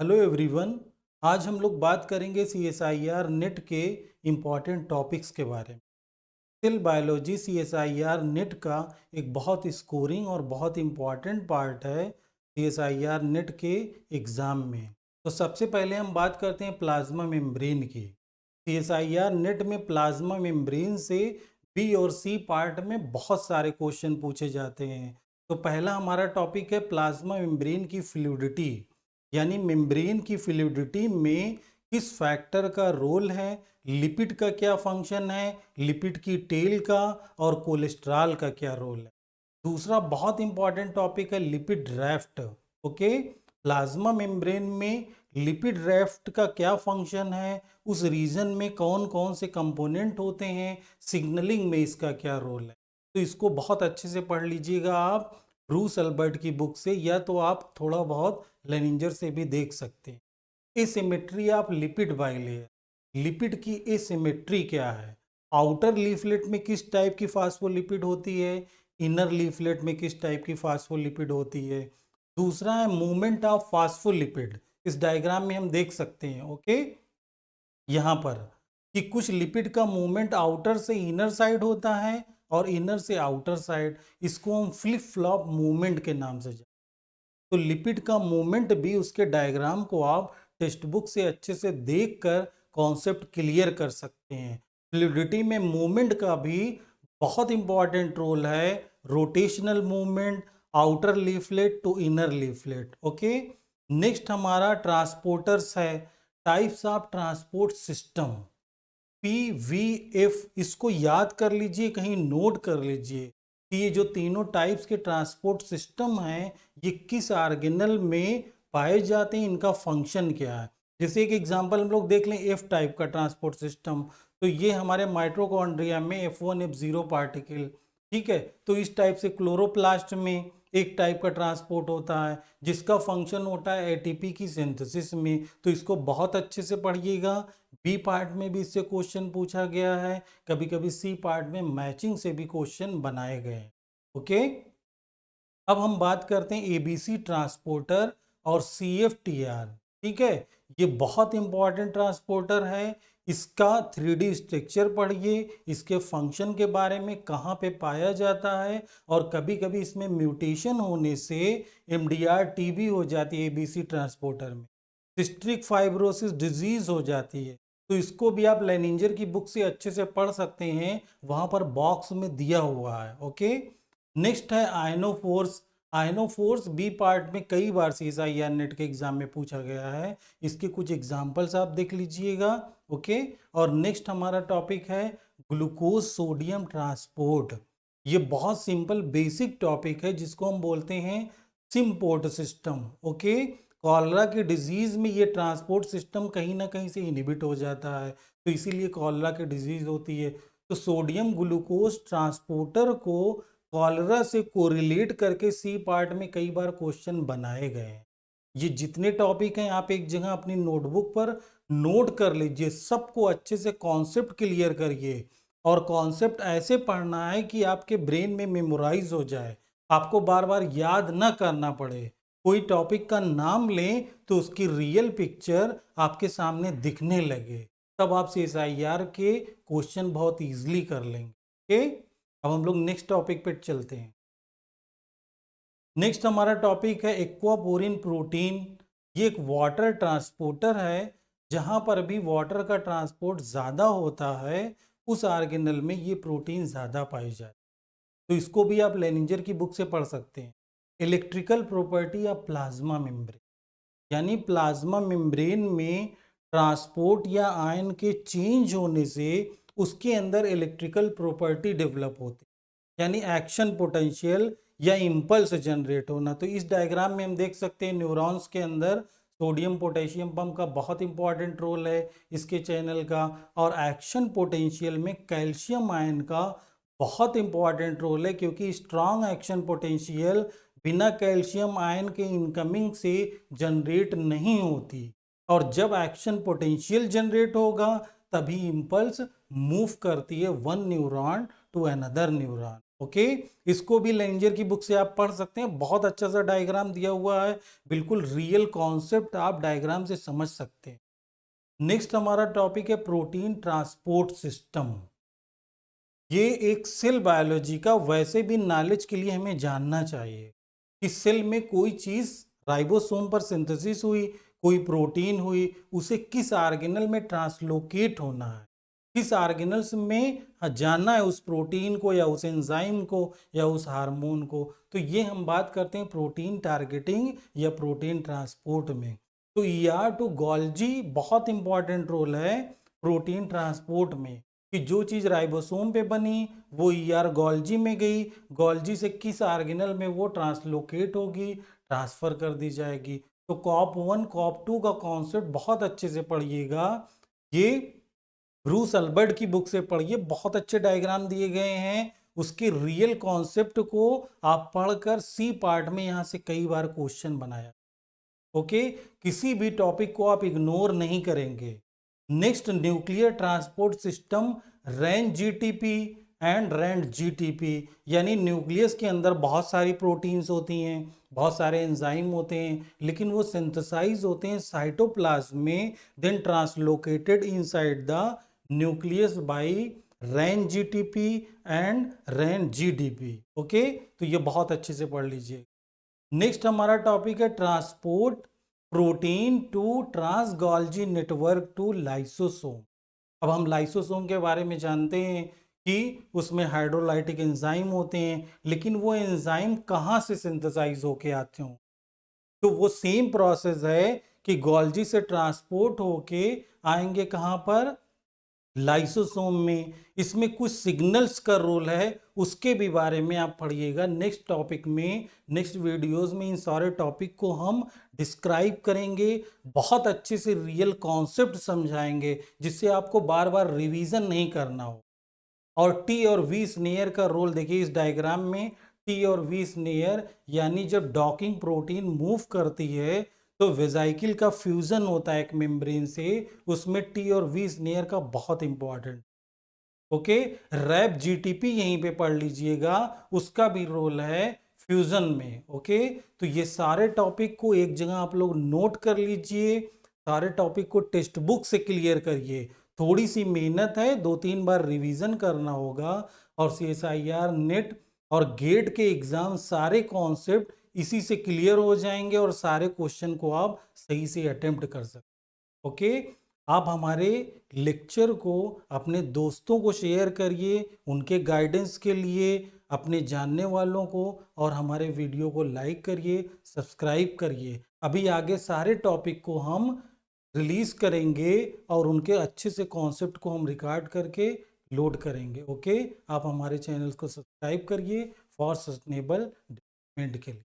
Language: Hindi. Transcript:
Hello everyone. आज हम लोग बात करेंगे सीएसआईआर नेट के इम्पॉर्टेंट टॉपिक्स के बारे में। सेल बायोलॉजी सीएसआईआर नेट का एक बहुत स्कोरिंग और बहुत इम्पॉर्टेंट पार्ट है सीएसआईआर नेट के एग्ज़ाम में। तो सबसे पहले हम बात करते हैं प्लाज्मा मेम्ब्रेन की। सीएसआईआर नेट में प्लाज्मा मेम्ब्रेन से बी और सी पार्ट में बहुत सारे क्वेश्चन पूछे जाते हैं। तो पहला हमारा टॉपिक है प्लाज्मा मेम्ब्रेन की फ्लूइडिटी, यानी मेम्ब्रेन की फ्लूइडिटी में किस फैक्टर का रोल है, लिपिड का क्या फंक्शन है, लिपिड की टेल का और कोलेस्ट्रॉल का क्या रोल है। दूसरा बहुत इंपॉर्टेंट टॉपिक है लिपिड ड्रैफ्ट। ओके, प्लाज्मा मेम्ब्रेन में लिपिड ड्रैफ्ट का क्या फंक्शन है, उस रीजन में कौन कौन से कंपोनेंट होते हैं, सिग्नलिंग में इसका क्या रोल है। तो इसको बहुत अच्छे से पढ़ लीजिएगा आप ब्रूस अल्बर्ट की बुक से, या तो आप थोड़ा बहुत लेनिंजर से भी देख सकते हैं। Asymmetry of lipid bilayer, lipid की एसिमेट्री क्या है, आउटर लीफलेट में किस टाइप की फास्फोलिपिड होती है, इनर लीफलेट में किस टाइप की फास्फोलिपिड होती है। दूसरा है मूवमेंट ऑफ फास्फोलिपिड, इस डायग्राम में हम देख सकते हैं। ओके, यहाँ पर कि कुछ लिपिड का मूवमेंट आउटर से इनर साइड होता है और इनर से आउटर साइड, इसको हम फ्लिप फ्लॉप मूवमेंट के नाम से जानते हैं। तो लिपिड का मूवमेंट भी उसके डायग्राम को आप टेक्स्ट बुक से अच्छे से देखकर कॉन्सेप्ट क्लियर कर सकते हैं। फ्लूइडिटी में मूवमेंट का भी बहुत इंपॉर्टेंट रोल है, rotational movement outer leaflet to inner leaflet. Okay, next हमारा ट्रांसपोर्टर्स है, types of transport system, PVF, इसको याद कर लीजिए, कहीं नोट कर लीजिए कि ये जो तीनों टाइप्स के ट्रांसपोर्ट सिस्टम हैं ये किस ऑर्गेनल में पाए जाते हैं, इनका फंक्शन क्या है। जैसे एक एग्जांपल हम लोग देख लें, F टाइप का ट्रांसपोर्ट सिस्टम, तो ये हमारे माइटोकॉन्ड्रिया में F1 F0 पार्टिकल, ठीक है। तो इस टाइप से क्लोरोप्लास्ट में एक टाइप का ट्रांसपोर्ट होता है जिसका फंक्शन होता है एटीपी की सिंथेसिस में। तो इसको बहुत अच्छे से पढ़िएगा, बी पार्ट में भी इससे क्वेश्चन पूछा गया है, कभी कभी सी पार्ट में मैचिंग से भी क्वेश्चन बनाए गए हैं। ओके, अब हम बात करते हैं एबीसी ट्रांसपोर्टर और CFTR। ठीक है, ये बहुत इंपॉर्टेंट ट्रांसपोर्टर है। इसका 3D स्ट्रक्चर पढ़िए, इसके फंक्शन के बारे में, कहाँ पे पाया जाता है, और कभी कभी इसमें म्यूटेशन होने से MDR TB हो जाती है एबीसी ट्रांसपोर्टर में, सिस्ट्रिक फाइब्रोसिस डिजीज हो जाती है। तो इसको भी आप लेनिंजर की बुक से अच्छे से पढ़ सकते हैं, वहां पर बॉक्स में दिया हुआ है। ओके, नेक्स्ट है आयनोफोर्स। आयनोफोर्स बी पार्ट में कई बार सीएसआईआर नेट के एग्जाम में पूछा गया है, इसके कुछ एग्जांपल्स आप देख लीजिएगा। ओके, और नेक्स्ट हमारा टॉपिक है ग्लूकोज सोडियम ट्रांसपोर्ट। ये बहुत सिंपल बेसिक टॉपिक है जिसको हम बोलते हैं सिम्पोर्ट सिस्टम। ओके, कॉलरा की डिजीज में ये ट्रांसपोर्ट सिस्टम कहीं ना कहीं से इनहिबिट हो जाता है, तो इसीलिए कॉलरा की डिजीज होती है। तो सोडियम ग्लूकोज ट्रांसपोर्टर को कॉलरा से कोरिलेट करके सी पार्ट में कई बार क्वेश्चन बनाए गए हैं। ये जितने टॉपिक हैं आप एक जगह अपनी नोटबुक पर नोट कर लीजिए, सबको अच्छे से कॉन्सेप्ट क्लियर करिए, और कॉन्सेप्ट ऐसे पढ़ना है कि आपके ब्रेन में मेमोराइज हो जाए, आपको बार बार याद ना करना पड़े। कोई टॉपिक का नाम लें तो उसकी रियल पिक्चर आपके सामने दिखने लगे, तब आप CSIR के क्वेश्चन बहुत इजीली कर लेंगे। ओके, अब हम लोग नेक्स्ट टॉपिक पे चलते हैं। नेक्स्ट हमारा टॉपिक है एक्वापोरिन प्रोटीन। ये एक वाटर ट्रांसपोर्टर है, जहां पर भी वाटर का ट्रांसपोर्ट ज़्यादा होता है उस ऑर्गेनल में ये प्रोटीन ज़्यादा पाई जाए। तो इसको भी आप लेनिंजर की बुक से पढ़ सकते हैं। Electrical property of plasma membrane, यानी प्लाज्मा मेम्ब्रेन में ट्रांसपोर्ट या आयन के चेंज होने से उसके अंदर इलेक्ट्रिकल प्रॉपर्टी डेवलप होती है, यानी एक्शन पोटेंशियल या इम्पल्स जनरेट होना। तो इस डायग्राम में हम देख सकते हैं न्यूरॉन्स के अंदर सोडियम पोटेशियम पंप का बहुत इंपॉर्टेंट रोल है इसके चैनल का, और एक्शन पोटेंशियल में कैल्शियम आयन का बहुत इंपॉर्टेंट रोल है, क्योंकि स्ट्रॉन्ग एक्शन पोटेंशियल बिना कैल्शियम आयन के इनकमिंग से जनरेट नहीं होती, और जब एक्शन पोटेंशियल जनरेट होगा तभी इंपल्स मूव करती है one neuron to another neuron. Okay, इसको भी लेंजर की बुक से आप पढ़ सकते हैं, बहुत अच्छा सा डायग्राम दिया हुआ है, बिल्कुल रियल कॉन्सेप्ट आप डायग्राम से समझ सकते हैं। नेक्स्ट हमारा टॉपिक है प्रोटीन ट्रांसपोर्ट सिस्टम। ये एक सेल बायोलॉजी का वैसे भी नॉलेज के लिए हमें जानना चाहिए कि सेल में कोई चीज राइबोसोम पर सिंथेसिस हुई, कोई प्रोटीन हुई, उसे किस ऑर्गेनल में ट्रांसलोकेट होना है, किस ऑर्गेनल्स में जाना है उस प्रोटीन को या उस एंजाइम को या उस हार्मोन को। तो ये हम बात करते हैं प्रोटीन टारगेटिंग या प्रोटीन ट्रांसपोर्ट में। तो ईआर टू गोल्जी बहुत इंपॉर्टेंट रोल है प्रोटीन ट्रांसपोर्ट में, कि जो चीज राइबोसोम पे बनी वो ईआर गोल्जी में गई, गोल्जी से किस ऑर्गेनल में वो ट्रांसलोकेट होगी, ट्रांसफर कर दी जाएगी। तो कॉप 1 कॉप 2 का कॉन्सेप्ट बहुत अच्छे से पढ़िएगा, ये ब्रूस अल्बर्ट की बुक से पढ़िए, बहुत अच्छे डायग्राम दिए गए हैं, उसके रियल कॉन्सेप्ट को आप पढ़कर सी पार्ट में यहां से कई बार क्वेश्चन बनाया। ओके, किसी भी टॉपिक को आप इग्नोर नहीं करेंगे। Next, nuclear transport system, Ran GTP and rand GTP, यानी न्यूक्लियस के अंदर बहुत सारी प्रोटीन्स होती हैं, बहुत सारे एंजाइम होते हैं, लेकिन वो सिंथेसाइज होते हैं साइटोप्लाज्म में, then translocated inside the nucleus by Ran GTP and Ran GDP. Okay, तो ये बहुत अच्छे से पढ़ लीजिए। नेक्स्ट हमारा टॉपिक है transport protein to trans Golgi network to lysosome. अब हम लाइसोसोम के बारे में जानते हैं कि उसमें हाइड्रोलाइटिक एंजाइम होते हैं, लेकिन वो एंजाइम कहाँ से सिंथेसाइज होके आते हो, तो वो सेम प्रोसेस है कि गोल्जी से ट्रांसपोर्ट होके आएंगे कहाँ पर, लाइसोसोम में। इसमें कुछ सिग्नल्स का रोल है, उसके भी बारे में आप पढ़िएगा नेक्स्ट टॉपिक में, नेक्स्ट वीडियोस में इन सारे टॉपिक को हम डिस्क्राइब करेंगे, बहुत अच्छे से रियल कॉन्सेप्ट समझाएंगे, जिससे आपको बार बार रिवीजन नहीं करना हो। और टी और वी स्नेयर का रोल देखिए इस डायग्राम में, टी और वी स्नेयर यानी जब डॉकिंग प्रोटीन मूव करती है तो वेजाइकिल का फ्यूजन होता है एक मेम्ब्रेन से, उसमें टी और वी स्नेयर का बहुत इंपॉर्टेंट। ओके, रैप जीटीपी यहीं पे पढ़ लीजिएगा, उसका भी रोल है फ्यूजन में। ओके, तो ये सारे टॉपिक को एक जगह आप लोग नोट कर लीजिए, सारे टॉपिक को टेक्स्ट बुक से क्लियर करिए, थोड़ी सी मेहनत है, 2-3 बार रिवीजन करना होगा, और सीएसआईआर नेट और गेट के एग्जाम सारे कॉन्सेप्ट इसी से क्लियर हो जाएंगे और सारे क्वेश्चन को आप सही से अटेम्प्ट कर सकते। ओके, आप हमारे लेक्चर को अपने दोस्तों को शेयर करिए उनके गाइडेंस के लिए, अपने जानने वालों को, और हमारे वीडियो को लाइक करिए, सब्सक्राइब करिए। अभी आगे सारे टॉपिक को हम रिलीज करेंगे और उनके अच्छे से कॉन्सेप्ट को हम रिकॉर्ड करके लोड करेंगे। ओके, आप हमारे चैनल को सब्सक्राइब करिए फॉर सस्टेनेबल डेवलपमेंट के लिए।